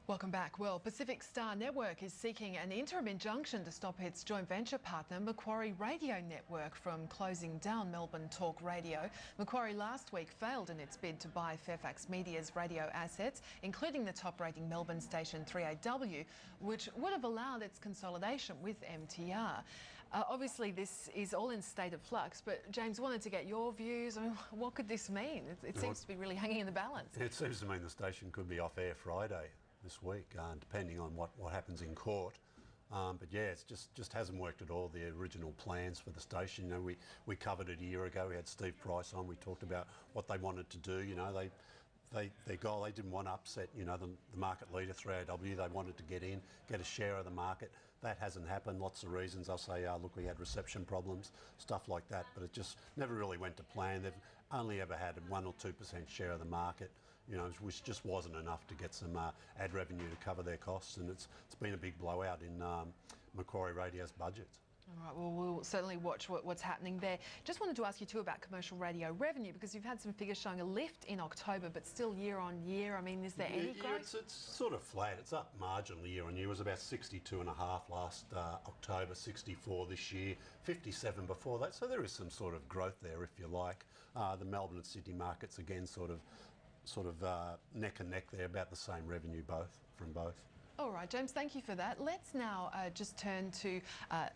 Welcome back. Well, Pacific Star Network is seeking an interim injunction to stop its joint venture partner Macquarie Radio Network from closing down Melbourne Talk Radio. Macquarie last week failed in its bid to buy Fairfax Media's radio assets, including the top-rating Melbourne station 3AW, which would have allowed its consolidation with MTR. Obviously, this is all in state of flux, but James, wanted to get your views. I mean, what could this mean? It seems to be really hanging in the balance. It seems to mean the station could be off air Friday this week, depending on what happens in court. But yeah, it just hasn't worked at all, the original plans for the station. You know, we covered it a year ago. We had Steve Price on. We talked about what they wanted to do. You know, their goal, they didn't want to upset, you know, the market leader, 3AW. They wanted to get a share of the market. That hasn't happened. Lots of reasons. They'll say, look, we had reception problems, stuff like that. But it just never really went to plan. They've only ever had 1 or 2% share of the market, you know, which just wasn't enough to get some ad revenue to cover their costs. And it's been a big blowout in Macquarie Radio's budget. All right, well, we'll certainly watch what's happening there. Just wanted to ask you too about commercial radio revenue, because you've had some figures showing a lift in October, but still year on year. I mean, is there any growth? It's sort of flat. It's up marginally year on year. It was about 62.5 last October, 64 this year, 57 before that. So there is some sort of growth there, if you like. The Melbourne and Sydney markets, again, sort of neck and neck there, about the same revenue from both. All right, James, thank you for that. Let's now just turn to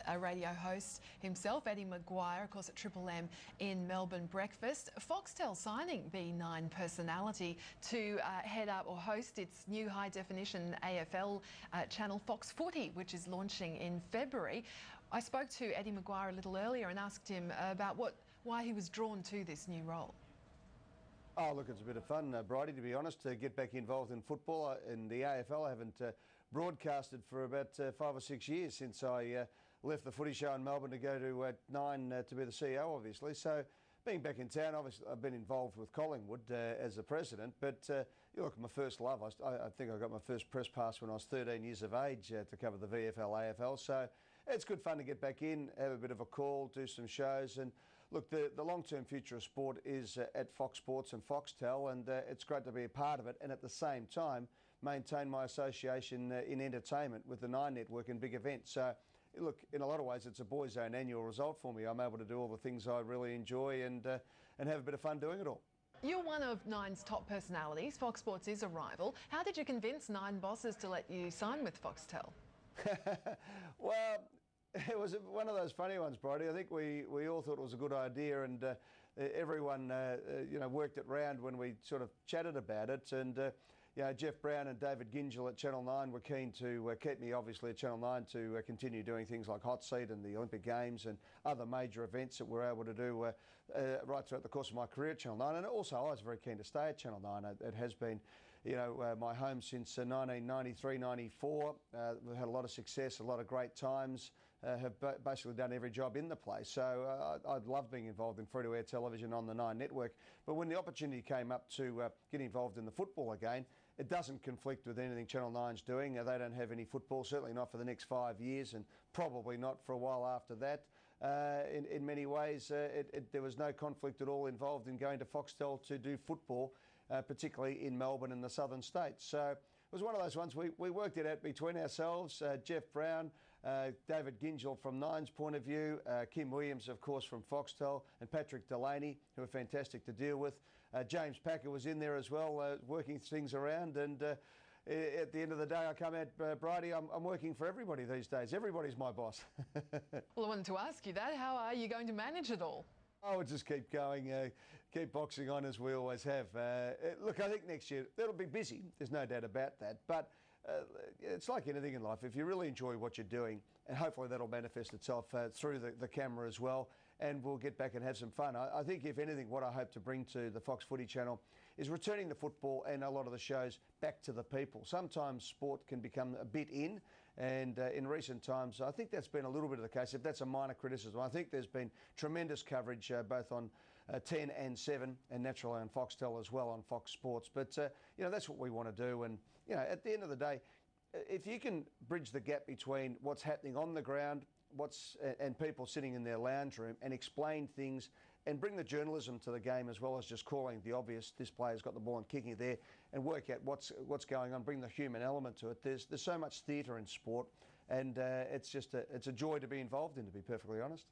a radio host himself, Eddie Maguire, of course, at Triple M in Melbourne Breakfast. Foxtel signing the Nine personality to head up or host its new high-definition AFL channel, Fox Footy, which is launching in February. I spoke to Eddie Maguire a little earlier and asked him about why he was drawn to this new role. Oh, look, it's a bit of fun, Bridie, to be honest, to get back involved in football. In the AFL, I haven't broadcasted for about 5 or 6 years since I left the footy show in Melbourne to go to Nine to be the CEO, obviously. So being back in town, obviously, I've been involved with Collingwood as the president. But you look, my first love, I think I got my first press pass when I was 13 years of age to cover the VFL, AFL. So it's good fun to get back in, have a bit of a call, do some shows. And look, the long-term future of sport is at Fox Sports and Foxtel, and it's great to be a part of it. And at the same time, maintain my association in entertainment with the Nine Network and big events. So look, in a lot of ways, it's a boys' own annual result for me. I'm able to do all the things I really enjoy and have a bit of fun doing it all. You're one of Nine's top personalities. Fox Sports is a rival. How did you convince Nine bosses to let you sign with Foxtel? Well, it was one of those funny ones, Bridie. I think we all thought it was a good idea, and everyone you know, worked it round when we sort of chatted about it. And you know, Jeff Brown and David Gingell at Channel 9 were keen to keep me, obviously, at Channel 9 to continue doing things like Hot Seat and the Olympic Games and other major events that we're able to do right throughout the course of my career at Channel 9. And also, I was very keen to stay at Channel 9. It has been, you know, my home since 1993-94. We've had a lot of success, a lot of great times. Have basically done every job in the place. So I'd love being involved in free-to-air television on the Nine Network. But when the opportunity came up to get involved in the football again, it doesn't conflict with anything Channel 9's doing. They don't have any football, certainly not for the next 5 years, and probably not for a while after that. In many ways, there was no conflict at all involved in going to Foxtel to do football, particularly in Melbourne and the southern states. So it was one of those ones we worked it out between ourselves, Jeff Brown, David Gingell from Nine's point of view, Kim Williams, of course, from Foxtel, and Patrick Delaney, who were fantastic to deal with. James Packer was in there as well, working things around. And at the end of the day, I come out, Bridie, I'm working for everybody these days. Everybody's my boss. Well, I wanted to ask you that. How are you going to manage it all? I would just keep going, keep boxing on as we always have. Look, I think next year it'll be busy. There's no doubt about that. But it's like anything in life. If you really enjoy what you're doing, and hopefully that'll manifest itself through the camera as well, and we'll get back and have some fun. I think, if anything, what I hope to bring to the Fox Footy channel is returning the football and a lot of the shows back to the people. Sometimes sport can become a bit in, and in recent times, I think that's been a little bit of the case. If that's a minor criticism, I think there's been tremendous coverage both on 10 and 7, and naturally on Foxtel as well on Fox Sports. But, you know, that's what we want to do. And, you know, at the end of the day, if you can bridge the gap between what's happening on the ground and people sitting in their lounge room and explain things and bring the journalism to the game as well as just calling the obvious. This player's got the ball and kicking it there, and work out what's going on. Bring the human element to it. There's so much theatre in sport, and it's a joy to be involved in, to be perfectly honest.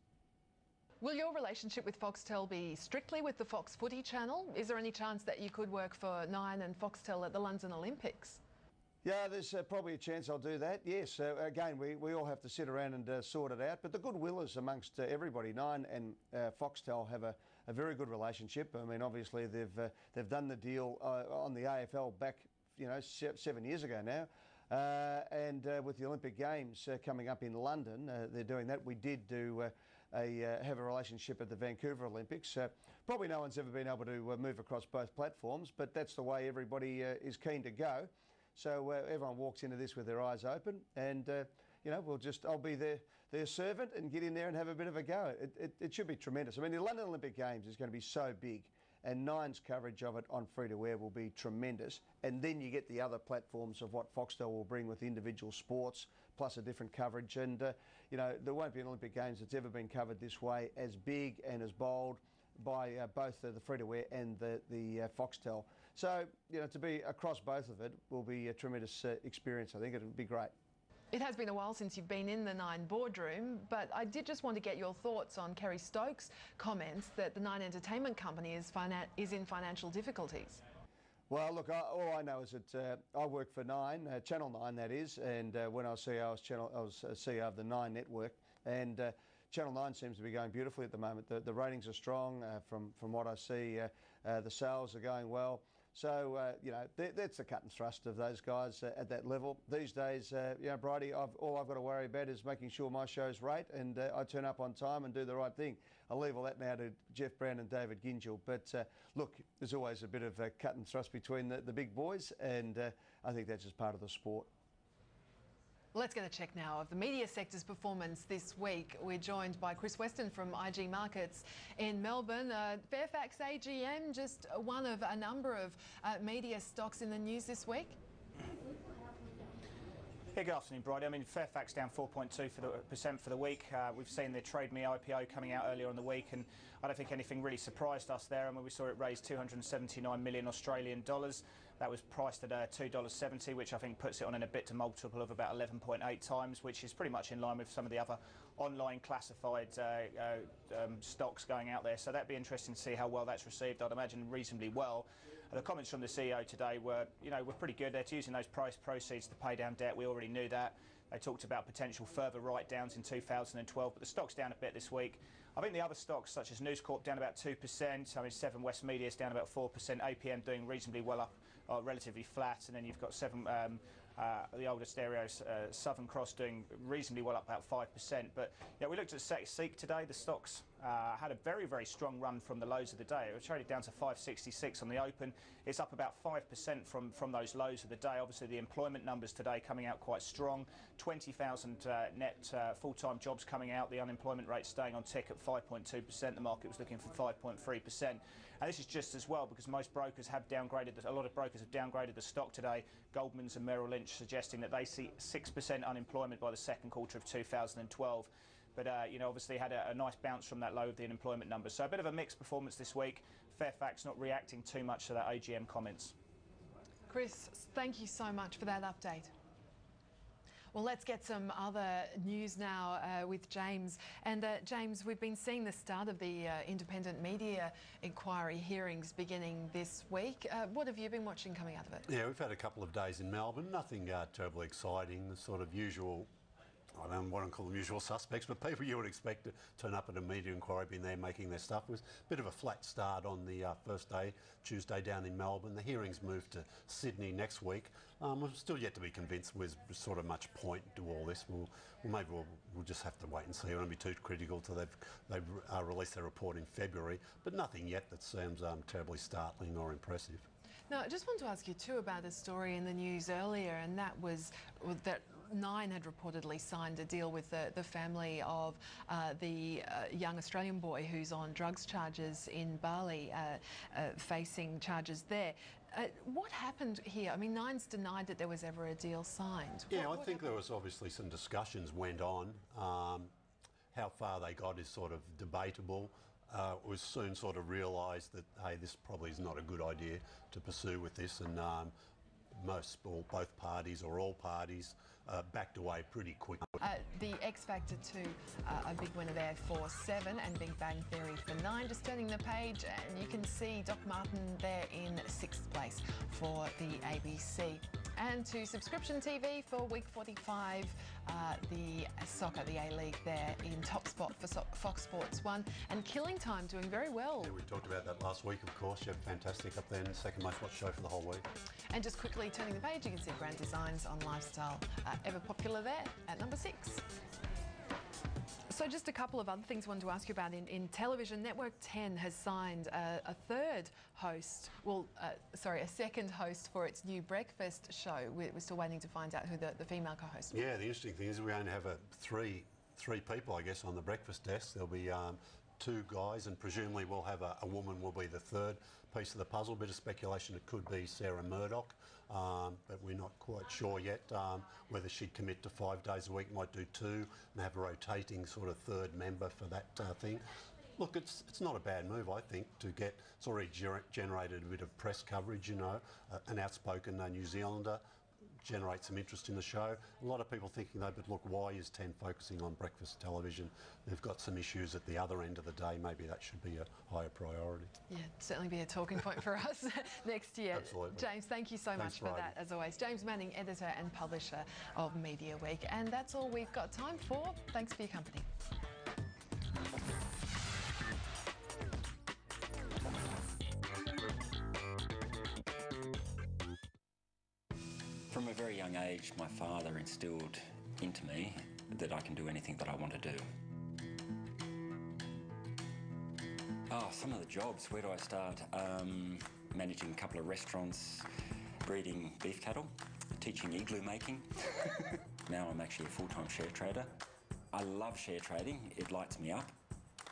Will your relationship with Foxtel be strictly with the Fox Footy channel? Is there any chance that you could work for Nine and Foxtel at the London Olympics? Yeah, there's probably a chance I'll do that, yes. Again, we all have to sit around and sort it out, but the goodwill is amongst everybody. Nine and Foxtel have a very good relationship. I mean, obviously they've done the deal on the AFL back, 7 years ago now. And with the Olympic Games coming up in London, they're doing that. We did have a relationship at the Vancouver Olympics. Probably no one's ever been able to move across both platforms, but that's the way everybody is keen to go. So everyone walks into this with their eyes open, and I'll be their servant and get in there and have a bit of a go. It should be tremendous. I mean, the London Olympic Games is going to be so big, and Nine's coverage of it on free-to-air will be tremendous. And then you get the other platforms of what Foxtel will bring with individual sports, plus a different coverage. And, there won't be an Olympic Games that's ever been covered this way, as big and as bold, by both the free-to-air and the Foxtel. So, to be across both of it will be a tremendous experience. I think it'll be great. It has been a while since you've been in the Nine boardroom, but I did just want to get your thoughts on Kerry Stokes' comments that the Nine Entertainment Company is in financial difficulties. Well, look, all I know is that I work for Nine, Channel 9 that is, and when I was CEO, I was CEO of the Nine network, and Channel 9 seems to be going beautifully at the moment. The ratings are strong from what I see. The sales are going well. So, that's the cut and thrust of those guys at that level. These days, Bridie, all I've got to worry about is making sure my show's rate and I turn up on time and do the right thing. I'll leave all that now to Jeff Brown and David Gingell. But, look, there's always a bit of a cut and thrust between the big boys, and I think that's just part of the sport. Let's get a check now of the media sector's performance this week. We're joined by Chris Weston from IG Markets in Melbourne. Fairfax AGM, just one of a number of media stocks in the news this week. Yeah, good afternoon, Bridie. I mean, Fairfax down 4.2% for the week. We've seen the Trade Me IPO coming out earlier on the week, and I don't think anything really surprised us there. I mean, we saw it raise 279 million Australian dollars. That was priced at $2.70, which I think puts it on an EBITDA multiple of about 11.8 times, which is pretty much in line with some of the other online classified stocks going out there. So that'd be interesting to see how well that's received. I'd imagine reasonably well. The comments from the CEO today were pretty good. They're using those proceeds to pay down debt. We already knew that. They talked about potential further write-downs in 2012, but the stock's down a bit this week. I think the other stocks, such as News Corp, down about 2%. I mean, Seven West Media is down about 4%. APM doing reasonably well up, relatively flat, and then you've got the older stereos, Southern Cross doing reasonably well up about 5%. But yeah, we looked at Seek today. The stocks had a very, very strong run from the lows of the day. It was traded down to 566 on the open. It's up about 5% from those lows of the day. Obviously, the employment numbers today coming out quite strong. 20,000 net full-time jobs coming out. The unemployment rate staying on tick at 5.2%. The market was looking for 5.3%. And this is just as well because most brokers have downgraded, a lot of brokers have downgraded the stock today. Goldman's and Merrill Lynch suggesting that they see 6% unemployment by the second quarter of 2012. But, obviously had a nice bounce from that low of the unemployment numbers. So a bit of a mixed performance this week. Fairfax not reacting too much to that AGM comments. Chris, thank you so much for that update. Well, let's get some other news now with James. And James, we've been seeing the start of the independent media inquiry hearings beginning this week. What have you been watching coming out of it? Yeah, we've had a couple of days in Melbourne. Nothing terribly exciting. The sort of usual, I don't want to call them usual suspects, but people you would expect to turn up at a media inquiry, being there making their stuff. It was a bit of a flat start on the first day, Tuesday down in Melbourne. The hearings moved to Sydney next week. I'm still yet to be convinced there's sort of much point to all this. Maybe we'll just have to wait and see. I won't be too critical till they've released their report in February, but nothing yet that seems terribly startling or impressive. Now, I just want to ask you too about a story in the news earlier, and that was that Nine had reportedly signed a deal with the family of the young Australian boy who's on drugs charges in Bali, facing charges there. What happened here? I mean, Nine's denied that there was ever a deal signed. Yeah, I think there was obviously some discussions went on. How far they got is sort of debatable. was soon sort of realised that, hey, this probably is not a good idea to pursue with this, and both parties or all parties backed away pretty quickly. The X Factor 2, a big winner there for 7, and Big Bang Theory for 9. Just turning the page, and you can see Doc Martin there in 6th place for the ABC. And to subscription TV for week 45, the soccer, the A-League there in top spot for Fox Sports 1, and Killing Time doing very well. Yeah, we talked about that last week, of course. You have fantastic up there, and second most watched show for the whole week. And just quickly turning the page, you can see Grand Designs on Lifestyle, ever popular there at number 6. So just a couple of other things I wanted to ask you about. In television, Network 10 has signed a third host, a second host for its new breakfast show. We're still waiting to find out who the female co-host will be. Yeah, the interesting thing is we only have three people, I guess, on the breakfast desk. There'll be 2 guys, and presumably we'll have a woman will be the third piece of the puzzle. Bit of speculation, it could be Sarah Murdoch, but we're not quite sure yet whether she'd commit to 5 days a week, might do 2 and have a rotating sort of third member for that thing. Look, it's not a bad move, I think, to get, it's already generated a bit of press coverage, you know, an outspoken New Zealander, generate some interest in the show. A lot of people thinking though, but look, why is 10 focusing on breakfast television? They've got some issues at the other end of the day. Maybe that should be a higher priority. Yeah, certainly be a talking point for us next year. Absolutely. James, thank you so much for that, as always. James Manning, editor and publisher of Mediaweek. And that's all we've got time for. Thanks for your company. From a very young age, my father instilled into me that I can do anything that I want to do. Some of the jobs, where do I start? Managing a couple of restaurants, breeding beef cattle, teaching igloo making. Now I'm actually a full-time share trader. I love share trading. It lights me up.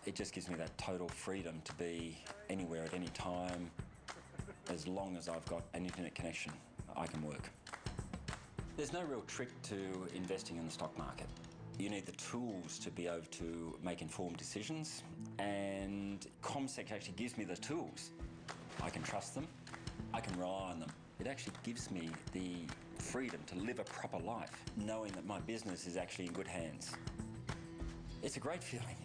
It just gives me that total freedom to be anywhere at any time. As long as I've got an internet connection, I can work. There's no real trick to investing in the stock market. You need the tools to be able to make informed decisions, and CommSec actually gives me the tools. I can trust them, I can rely on them. It actually gives me the freedom to live a proper life, knowing that my business is actually in good hands. It's a great feeling.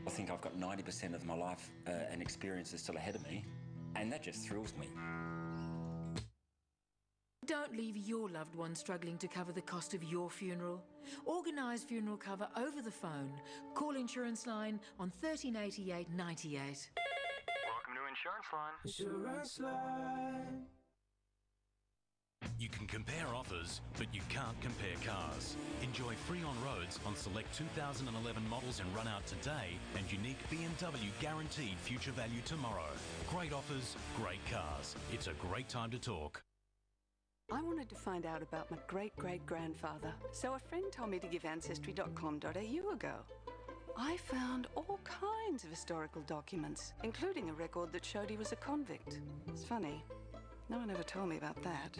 I think I've got 90% of my life and experiences still ahead of me, and that just thrills me. Don't leave your loved one struggling to cover the cost of your funeral. Organise funeral cover over the phone. Call Insurance Line on 1388 98. Welcome to Insurance Line. Insurance Line. You can compare offers, but you can't compare cars. Enjoy free on roads on select 2011 models and run out today, and unique BMW guaranteed future value tomorrow. Great offers, great cars. It's a great time to talk. I wanted to find out about my great-great-grandfather, so a friend told me to give Ancestry.com.au a go. I found all kinds of historical documents, including a record that showed he was a convict. It's funny, no one ever told me about that.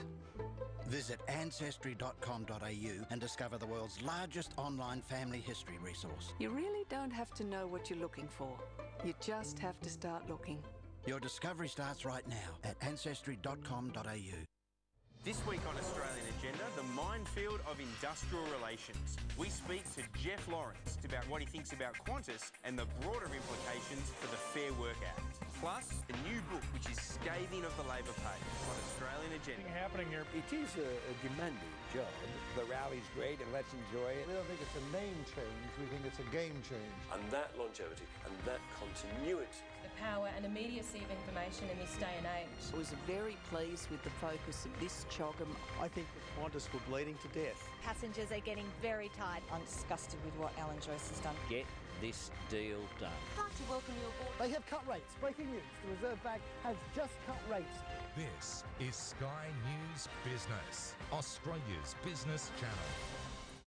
Visit Ancestry.com.au and discover the world's largest online family history resource. You really don't have to know what you're looking for. You just have to start looking. Your discovery starts right now at Ancestry.com.au. This week on Australian Agenda, the minefield of industrial relations. We speak to Jeff Lawrence about what he thinks about Qantas and the broader implications for the Fair Work Act. Plus, a new book which is scathing of the Labor Party on Australian Agenda. Happening here. It is a demanding job. The rally's great and let's enjoy it. We don't think it's a name change, we think it's a game change. And that longevity and that continuity. The power and immediacy of information in this day and age. I was very pleased with the focus of this CHOGM. I think the Qantas were bleeding to death. Passengers are getting very tired. I'm disgusted with what Alan Joyce has done. Get this deal done. I'd like to welcome you aboard. They have cut rates. Breaking news. The Reserve Bank has just cut rates. This is Sky News Business, Australia's business channel.